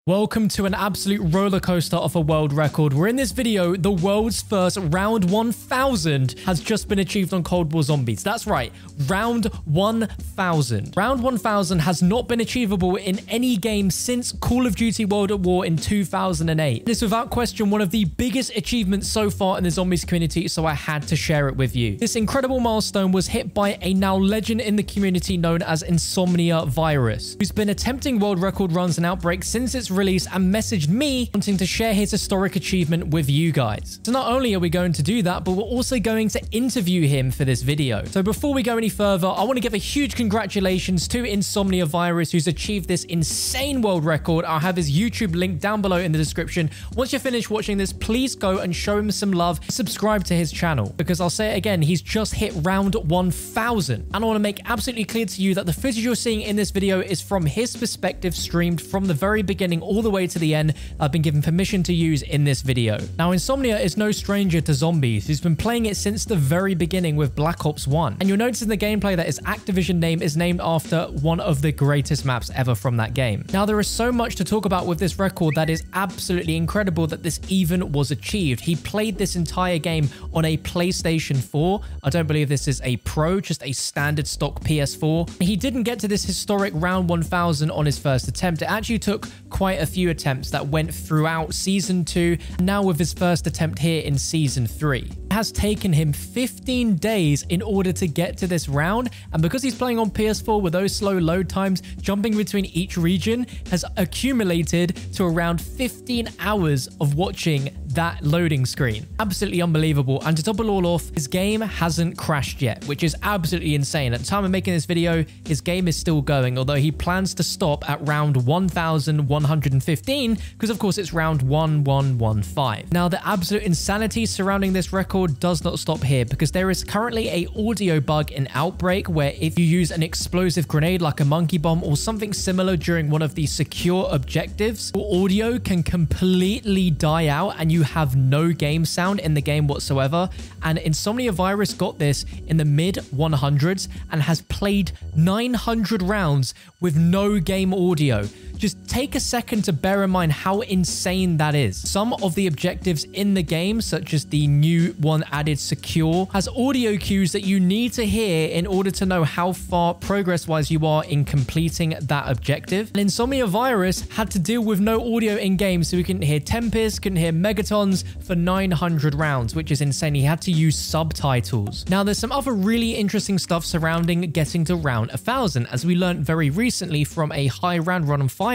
Welcome to an absolute roller coaster of a world record, where in this video, the world's first round 1000 has just been achieved on Cold War Zombies. That's right, round 1000. Round 1000 has not been achievable in any game since Call of Duty World at War in 2008. This is without question one of the biggest achievements so far in the zombies community, so I had to share it with you. This incredible milestone was hit by a now legend in the community known as InsomniaVirus, who's been attempting world record runs in Outbreak since its release and messaged me wanting to share his historic achievement with you guys. So not only are we going to do that, but we're also going to interview him for this video. So before we go any further, I want to give a huge congratulations to InsomniaVirus, who's achieved this insane world record. I'll have his YouTube link down below in the description. Once you're finished watching this, please go and show him some love. Subscribe to his channel, because I'll say it again, he's just hit round 1000. And I want to make absolutely clear to you that the footage you're seeing in this video is from his perspective, streamed from the very beginning all the way to the end. I've been given permission to use in this video. Now, Insomnia is no stranger to zombies. He's been playing it since the very beginning with Black Ops 1. And you'll notice in the gameplay that his Activision name is named after one of the greatest maps ever from that game. Now, there is so much to talk about with this record that is absolutely incredible that this even was achieved. He played this entire game on a PlayStation 4. I don't believe this is a Pro, just a standard stock PS4. He didn't get to this historic round 1000 on his first attempt. It actually took quite a few attempts that went throughout season 2, and now with his first attempt here in season 3. It has taken him 15 days in order to get to this round, and because he's playing on PS4 with those slow load times, jumping between each region has accumulated to around 15 hours of watching that loading screen. Absolutely unbelievable. And to top it all off, his game hasn't crashed yet, which is absolutely insane. At the time of making this video, his game is still going, although he plans to stop at round 1115, because of course it's round 1115. Now, the absolute insanity surrounding this record does not stop here, because there is currently a audio bug in Outbreak where if you use an explosive grenade like a monkey bomb or something similar during one of the secure objectives, your audio can completely die out and you have no game sound in the game whatsoever. And InsomniaVirus got this in the mid 100s and has played 900 rounds with no game audio. Just take a second to bear in mind how insane that is. Some of the objectives in the game, such as the new one added Secure, has audio cues that you need to hear in order to know how far progress-wise you are in completing that objective. And InsomniaVirus had to deal with no audio in-game, so we couldn't hear Tempest, couldn't hear Megatons for 900 rounds, which is insane. He had to use subtitles. Now, there's some other really interesting stuff surrounding getting to round 1000, as we learned very recently from a high round run on Firebase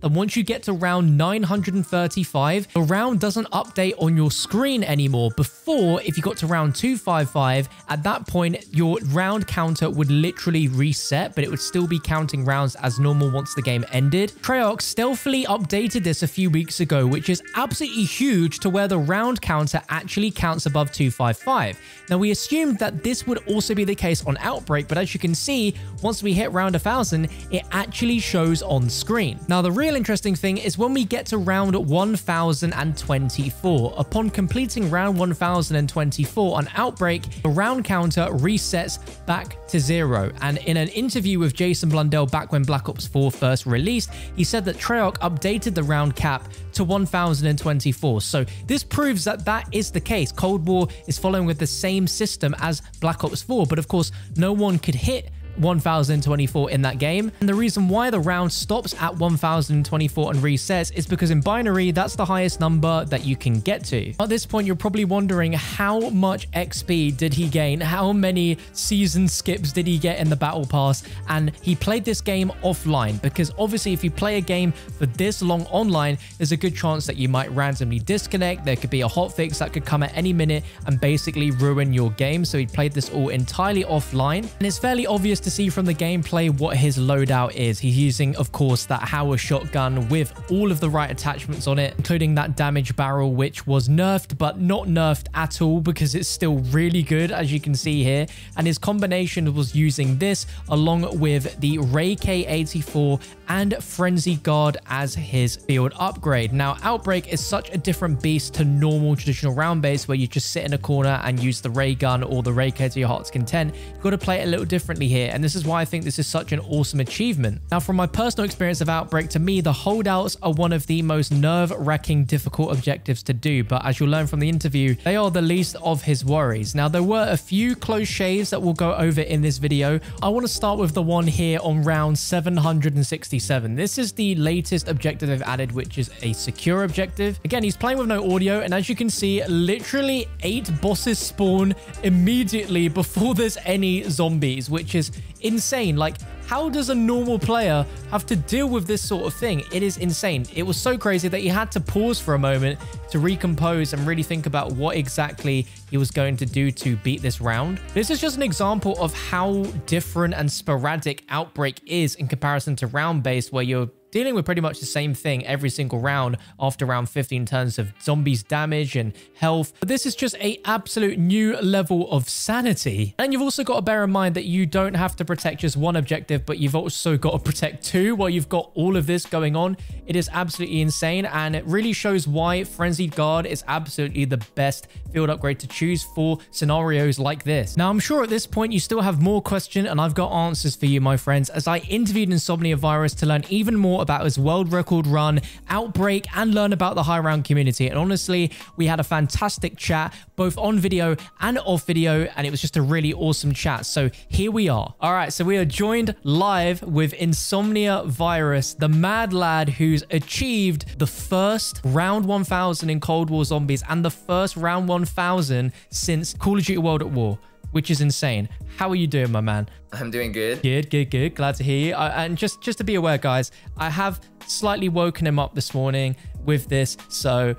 that once you get to round 935, the round doesn't update on your screen anymore. Before, if you got to round 255, at that point, your round counter would literally reset, but it would still be counting rounds as normal once the game ended. Treyarch stealthily updated this a few weeks ago, which is absolutely huge, to where the round counter actually counts above 255. Now, we assumed that this would also be the case on Outbreak, but as you can see, once we hit round 1000, it actually shows on screen. Now, the real interesting thing is when we get to round 1024. Upon completing round 1024 on Outbreak, the round counter resets back to 0. And in an interview with Jason Blundell back when Black Ops 4 first released, he said that Treyarch updated the round cap to 1024. So this proves that that is the case. Cold War is following with the same system as Black Ops 4, but of course, no one could hit 1024 in that game. And the reason why the round stops at 1024 and resets is because in binary, that's the highest number that you can get to. At this point, you're probably wondering, how much XP did he gain? How many season skips did he get in the battle pass? And he played this game offline, because obviously if you play a game for this long online, there's a good chance that you might randomly disconnect. There could be a hotfix that could come at any minute and basically ruin your game. So he played this all entirely offline, and it's fairly obvious to see from the gameplay what his loadout is. He's using, of course, that Howard shotgun with all of the right attachments on it, including that damage barrel, which was nerfed, but not nerfed at all, because it's still really good, as you can see here. And his combination was using this along with the Ray K84 and Frenzy Guard as his field upgrade. Now, Outbreak is such a different beast to normal traditional round base, where you just sit in a corner and use the ray gun or the Ray K to your heart's content. You've got to play it a little differently here. it. And this is why I think this is such an awesome achievement. Now, from my personal experience of Outbreak, to me, the holdouts are one of the most nerve-wracking, difficult objectives to do. But as you'll learn from the interview, they are the least of his worries. Now, there were a few close shaves that we'll go over in this video. I want to start with the one here on round 767. This is the latest objective they've added, which is a secure objective. Again, he's playing with no audio, and as you can see, literally 8 bosses spawn immediately before there's any zombies, which is insane. Like, how does a normal player have to deal with this sort of thing? It is insane. It was so crazy that he had to pause for a moment to recompose and really think about what exactly he was going to do to beat this round. This is just an example of how different and sporadic Outbreak is in comparison to round-based, where you're dealing with pretty much the same thing every single round after round 15 in terms of zombies damage and health. But this is just an absolute new level of sanity. And you've also got to bear in mind that you don't have to protect just one objective, but you've also got to protect 2 while you've got all of this going on. It is absolutely insane, and it really shows why Frenzied Guard is absolutely the best field upgrade to choose for scenarios like this. Now, I'm sure at this point you still have more questions, and I've got answers for you, my friends, as I interviewed InsomniaVirus to learn even more about his world record run, Outbreak, and learn about the high round community. And honestly, we had a fantastic chat, both on video and off video, and it was just a really awesome chat. So here we are. All right, so we are joined live with InsomniaVirus, the mad lad who's achieved the first round 1000 in Cold War Zombies and the first round 1000 since Call of Duty World at War, which is insane. How are you doing, my man? I'm doing good. Good. Glad to hear you. And just to be aware, guys, I have slightly woken him up this morning with this, so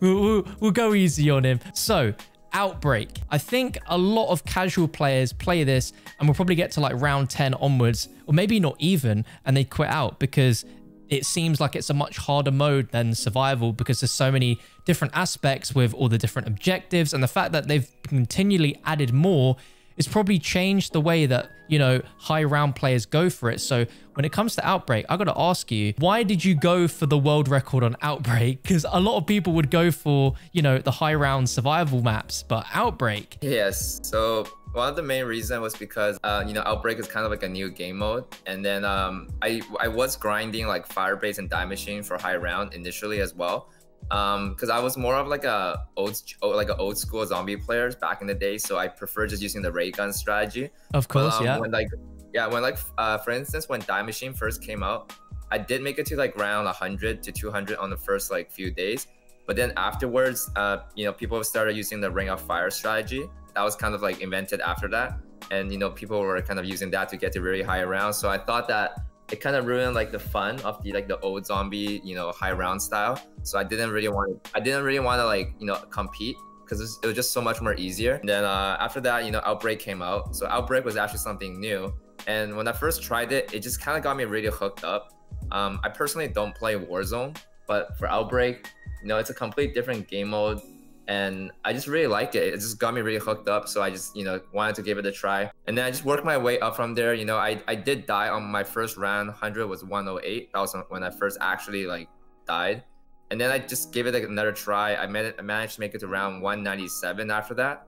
we'll go easy on him. So, Outbreak. I think a lot of casual players play this and we'll probably get to like round 10 onwards, or maybe not even, and they quit out because it seems like it's a much harder mode than survival, because there's so many different aspects with all the different objectives, and the fact that they've continually added more is probably changed the way that, you know, high round players go for it. So when it comes to Outbreak, I got to ask you, why did you go for the world record on Outbreak? Because a lot of people would go for, you know, the high round survival maps, but Outbreak. Yes. So one of the main reasons was because, you know, Outbreak is kind of like a new game mode. And then I was grinding like Firebase and Die Machine for high round initially as well. Because I was more of like a old school zombie players back in the day, so I prefer just using the ray gun strategy. Of course, yeah. For instance, when Die Machine first came out, I did make it to like round 100 to 200 on the first like few days, but then afterwards, you know, people started using the Ring of Fire strategy. That was kind of like invented after that, and you know, people were kind of using that to get to really high rounds. So I thought that it kind of ruined like the fun of the old zombie, you know, high round style. So I didn't really want to like, you know, compete, because it was just so much more easier. And then after that, you know, Outbreak came out. So Outbreak was actually something new. And when I first tried it, it just kind of got me really hooked up. I personally don't play Warzone, but for Outbreak, you know, it's a complete different game mode. And I just really like it. It just got me really hooked up. So I just, you know, wanted to give it a try. And then I just worked my way up from there. You know, I did die on my first round. 100 was 108. That was when I first actually like died. And then I just gave it like another try. I managed to make it to round 197 after that.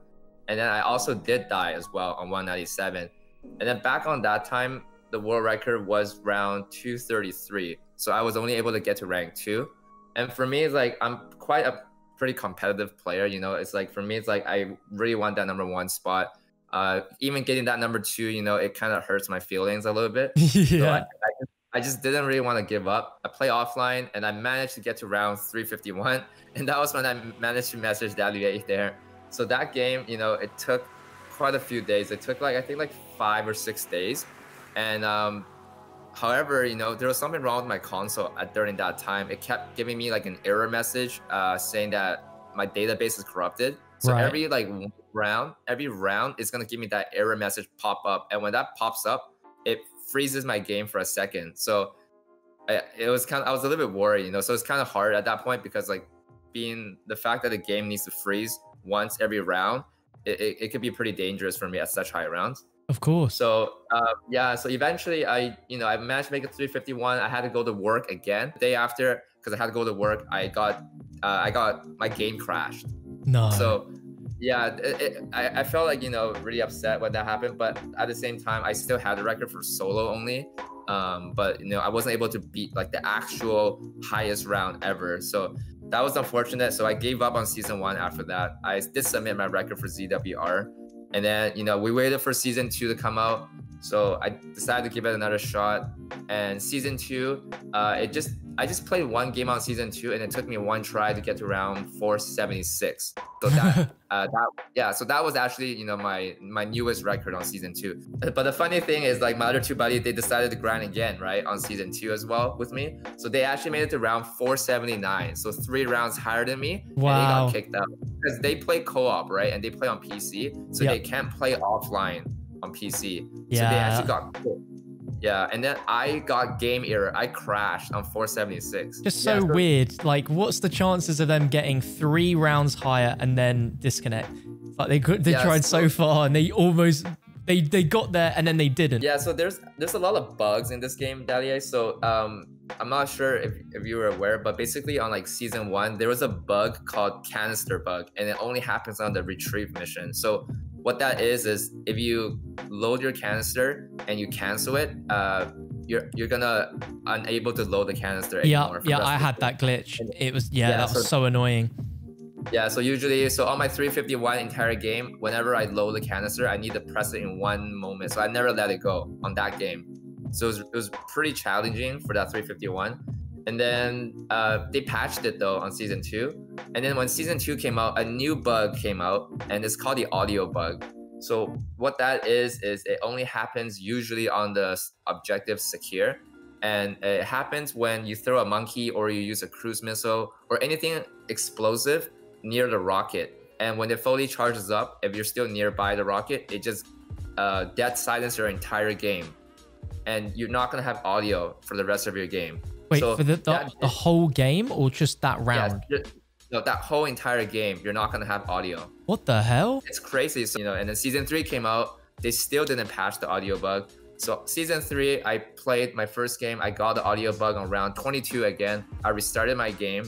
And then I also did die as well on 197. And then back on that time, the world record was round 233. So I was only able to get to rank 2. And for me, it's like, I'm quite a pretty competitive player, you know. It's like, for me, it's like I really want that #1 spot. Even getting that #2, you know, it kind of hurts my feelings a little bit. Yeah. So I just didn't really want to give up. I play offline, and I managed to get to round 351, and that was when I managed to message Daluye there. So that game, you know, it took quite a few days. It took like, I think like 5 or 6 days, and however, you know, there was something wrong with my console during that time. It kept giving me like an error message saying that my database is corrupted. So right. every round is gonna give me that error message pop up, and when that pops up, it freezes my game for a second. So I was a little bit worried, you know. So it's kind of hard at that point, because like the fact that the game needs to freeze once every round, it could be pretty dangerous for me at such high rounds. Of course. So yeah, so eventually I managed to make it 351. I had to go to work again the day after, because I had to go to work. I got my game crashed. No. So Yeah, I felt like, you know, really upset when that happened, but at the same time, I still had the record for solo only. But you know, I wasn't able to beat like the actual highest round ever. So that was unfortunate. So I gave up on season 1 after that. I did submit my record for ZWR. And then, you know, we waited for season 2 to come out. So I decided to give it another shot. And season 2, I just played one game on season 2, and it took me one try to get to round 476. So so that was actually, you know, my newest record on season 2. But the funny thing is, like, my other two buddies, they decided to grind again, right, on season 2 as well with me. So they actually made it to round 479, so 3 rounds higher than me. Wow. And they got kicked out because they play co-op, right, and they play on PC, so they can't play offline on PC. So they actually got kicked. Yeah, and then I got game error. I crashed on 476. Just so weird. Like, what's the chances of them getting 3 rounds higher and then disconnect? Like they tried so far and they almost they got there and then they didn't. Yeah, so there's a lot of bugs in this game, Dalier. So I'm not sure if you were aware, but basically on like season 1, there was a bug called canister bug, and it only happens on the retrieve mission. So what that is if you load your canister and you cancel it, you're gonna unable to load the canister anymore. Yeah, I had that glitch. It was that was so annoying. Yeah, so usually, on my 351 entire game, whenever I load the canister, I need to press it in one moment. So I never let it go on that game. So it was pretty challenging for that 351. And then they patched it though on season 2. And then when season 2 came out, a new bug came out, and it's called the audio bug. So what that is it only happens usually on the objective secure. And it happens when you throw a monkey or you use a cruise missile or anything explosive near the rocket. And when it fully charges up, if you're still nearby the rocket, it just dead silence your entire game. And you're not going to have audio for the rest of your game. Wait, so for the whole game or just that round? Yeah, no, that whole entire game, you're not going to have audio. What the hell? It's crazy. So, you know, and then season 3 came out. They still didn't patch the audio bug. So season 3, I played my first game. I got the audio bug on round 22 again. I restarted my game,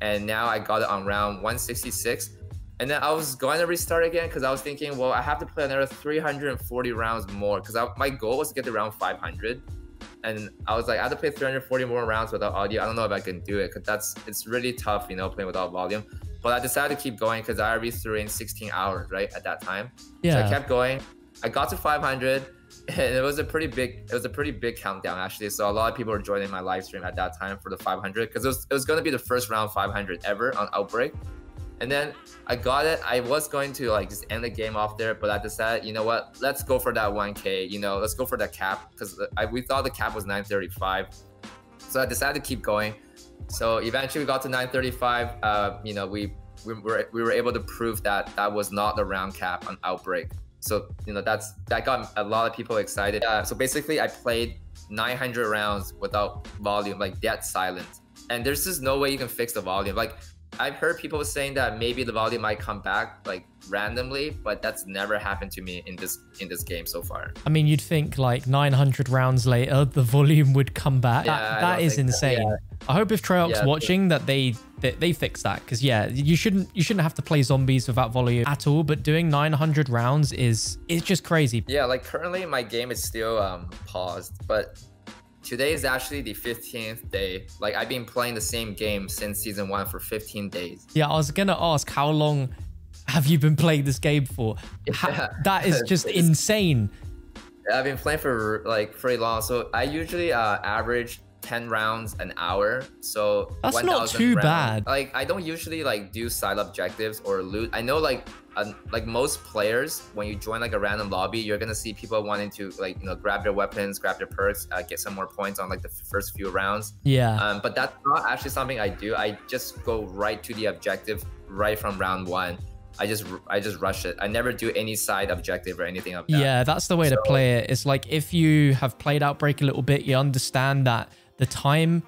and now I got it on round 166. And then I was going to restart again because I was thinking, well, I have to play another 340 rounds more because my goal was to get to round 500. And I was like, I have to play 340 more rounds without audio. I don't know if I can do it because it's really tough, you know, playing without volume. But I decided to keep going because I already threw in 16 hours, right, at that time. Yeah. So I kept going. I got to 500. And it was a pretty big countdown actually. So a lot of people were joining my live stream at that time for the 500 because it was going to be the first round 500 ever on Outbreak. And then I got it. I was going to like just end the game off there, but I decided, you know what, let's go for that 1K, you know, let's go for the cap because we thought the cap was 935. So I decided to keep going. So eventually we got to 935. You know, we were able to prove that that was not the round cap on Outbreak. So, you know, that got a lot of people excited. So basically I played 900 rounds without volume, like dead silence. And there's just no way you can fix the volume. Like I've heard people saying that maybe the volume might come back like randomly, but that's never happened to me in this game so far. I mean, you'd think like 900 rounds later, the volume would come back. Yeah, that is insane. Yeah. I hope if Treyarch's watching that they fix that because you shouldn't have to play zombies without volume at all. But doing 900 rounds it's just crazy. Yeah, like currently my game is still paused, but today is actually the 15th day. Like I've been playing the same game since season 1 for 15 days. Yeah, I was gonna ask, how long have you been playing this game for? That is just insane. I've been playing for like pretty long. So I usually average 10 rounds an hour. So that's not too bad. Like I don't usually like do side objectives or loot. I know like most players, when you join like a random lobby, you're gonna see people wanting to like, you know, grab their weapons, grab their perks, get some more points on like the first few rounds. Yeah. But that's not actually something I do. I just go right to the objective right from round 1. I just rush it. I never do any side objective or anything like that. Yeah, that's the way to play it. It's like if you have played Outbreak a little bit, you understand that the time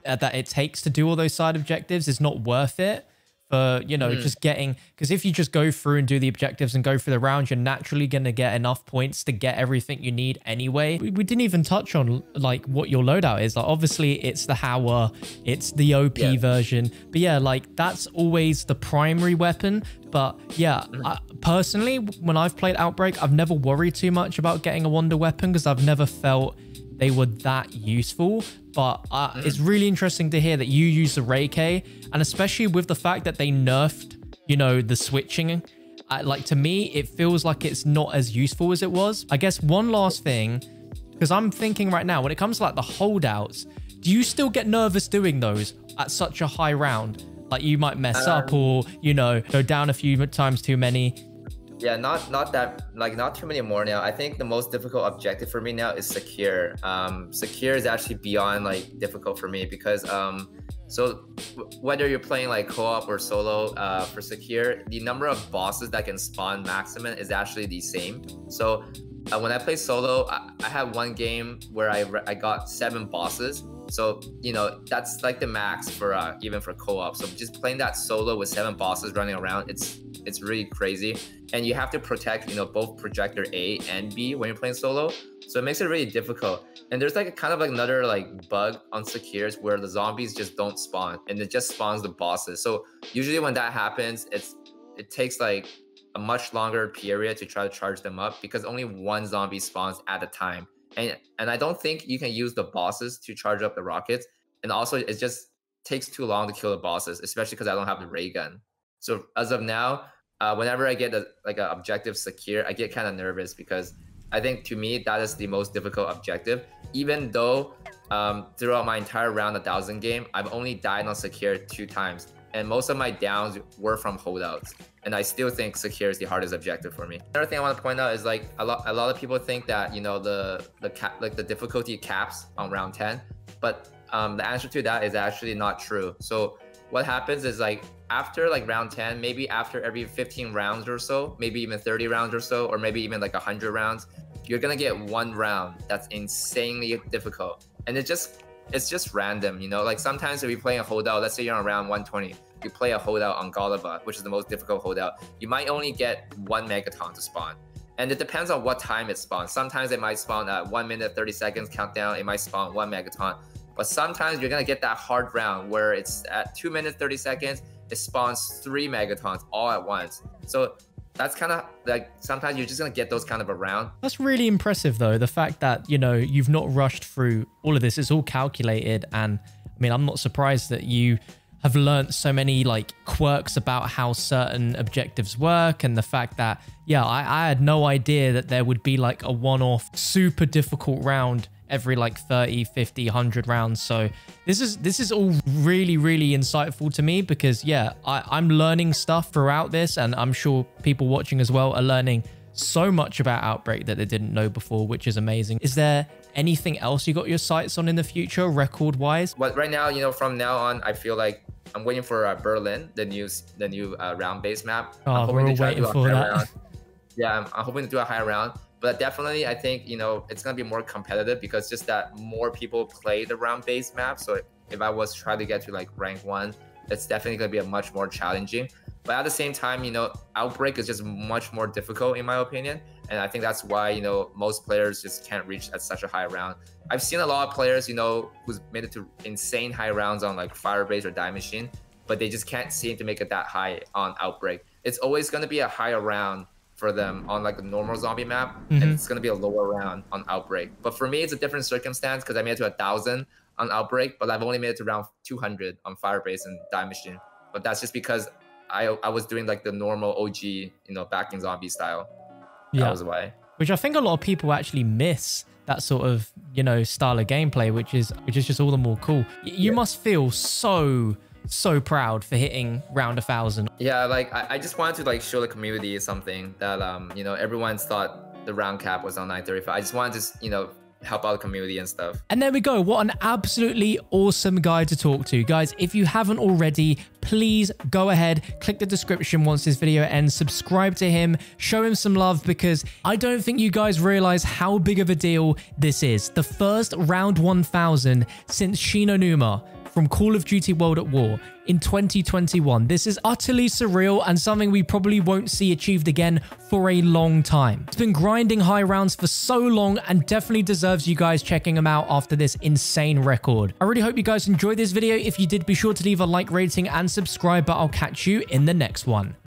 that it takes to do all those side objectives is not worth it for, you know, just getting, because if you just go through and do the objectives and go through the round, you're naturally going to get enough points to get everything you need anyway. We didn't even touch on like what your loadout is. Like, obviously it's the Hauer, it's the OP version, but yeah, like that's always the primary weapon. But yeah, personally, when I've played Outbreak, I've never worried too much about getting a wonder weapon because I've never felt they were that useful. But it's really interesting to hear that you use the Ray K, and especially with the fact that they nerfed, you know, the switching. Like, to me, it feels like it's not as useful as it was. I guess one last thing, because I'm thinking right now, when it comes to like the holdouts, do you still get nervous doing those at such a high round? Like you might mess up or, you know, go down a few times too many. Yeah, not too many more now. I think the most difficult objective for me now is secure. Secure is actually beyond like difficult for me because so whether you're playing like co-op or solo, for secure, the number of bosses that can spawn maximum is actually the same. So when I play solo, I had one game where I got 7 bosses. So, you know, that's like the max for even for co-op. So just playing that solo with 7 bosses running around, it's really crazy. And you have to protect, you know, both projector A and B when you're playing solo. So it makes it really difficult. And there's like a kind of like another like bug on secures where the zombies just don't spawn and it just spawns the bosses. So usually when that happens, it takes like a much longer period to try to charge them up because only one zombie spawns at a time. And I don't think you can use the bosses to charge up the rockets. And also it just takes too long to kill the bosses, especially because I don't have the ray gun. So as of now, whenever I get an objective secure, I get kind of nervous because I think to me, that is the most difficult objective. Even though throughout my entire round 1000 game, I've only died on secure 2 times. And most of my downs were from holdouts. And I still think secure is the hardest objective for me. Another thing I want to point out is like a lot of people think that, you know, the difficulty caps on round 10, but the answer to that is actually not true. So what happens is like after like round 10, maybe after every 15 rounds or so, maybe even 30 rounds or so, or maybe even like 100 rounds, you're gonna get one round that's insanely difficult. And it's just random, you know, like sometimes if you're playing a holdout, let's say you're on round 120, you play a holdout on Galava, which is the most difficult holdout, you might only get 1 megaton to spawn. And it depends on what time it spawns. Sometimes it might spawn at 1 minute, 30 seconds countdown, it might spawn 1 megaton. But sometimes you're gonna get that hard round where it's at 2 minutes, 30 seconds, it spawns 3 megatons all at once. So that's kind of like, sometimes you're just gonna get those kind of around. That's really impressive though. The fact that, you know, you've not rushed through all of this, it's all calculated. And I mean, I'm not surprised that you have learned so many like quirks about how certain objectives work, and the fact that, yeah, I had no idea that there would be like a one-off super difficult round every like 30, 50, 100 rounds. So this is all really, really insightful to me because, yeah, I'm learning stuff throughout this, and I'm sure people watching as well are learning so much about Outbreak that they didn't know before, which is amazing. Is there anything else you got your sights on in the future, record-wise? But right now, you know, from now on, I feel like I'm waiting for Berlin, the new round-based map. Oh, we're all waiting for that. Round. Yeah, I'm hoping to do a high round. But definitely, I think, you know, it's going to be more competitive because just that more people play the round-based map. So if I was trying to get to like rank 1, it's definitely going to be a much more challenging. But at the same time, you know, Outbreak is just much more difficult in my opinion. And I think that's why, you know, most players just can't reach at such a high round. I've seen a lot of players, you know, who's made it to insane high rounds on like Firebase or Die Machine, but they just can't seem to make it that high on Outbreak. It's always going to be a higher round for them on like the normal zombie map, and it's going to be a lower round on Outbreak. But for me, it's a different circumstance because I made it to 1000 on Outbreak, but I've only made it to around 200 on Firebase and Die Machine. But that's just because I was doing like the normal OG, you know, backing zombie style. Yeah. That was why. Which I think a lot of people actually miss, that sort of, you know, style of gameplay, which is just all the more cool. You must feel so proud for hitting round 1000. Yeah, like I just wanted to like show the community something that you know, everyone's thought the round cap was on 935. I just wanted to, you know, help out the community and stuff. And there we go. What an absolutely awesome guy to talk to. Guys, if you haven't already, please go ahead, click the description once this video ends, subscribe to him, show him some love, because I don't think you guys realize how big of a deal this is. The first round 1000 since Shinonuma. from Call of Duty World at War in 2021. This is utterly surreal and something we probably won't see achieved again for a long time. It's been grinding high rounds for so long and definitely deserves you guys checking them out after this insane record. I really hope you guys enjoyed this video. If you did, be sure to leave a like, rating, and subscribe, but I'll catch you in the next one.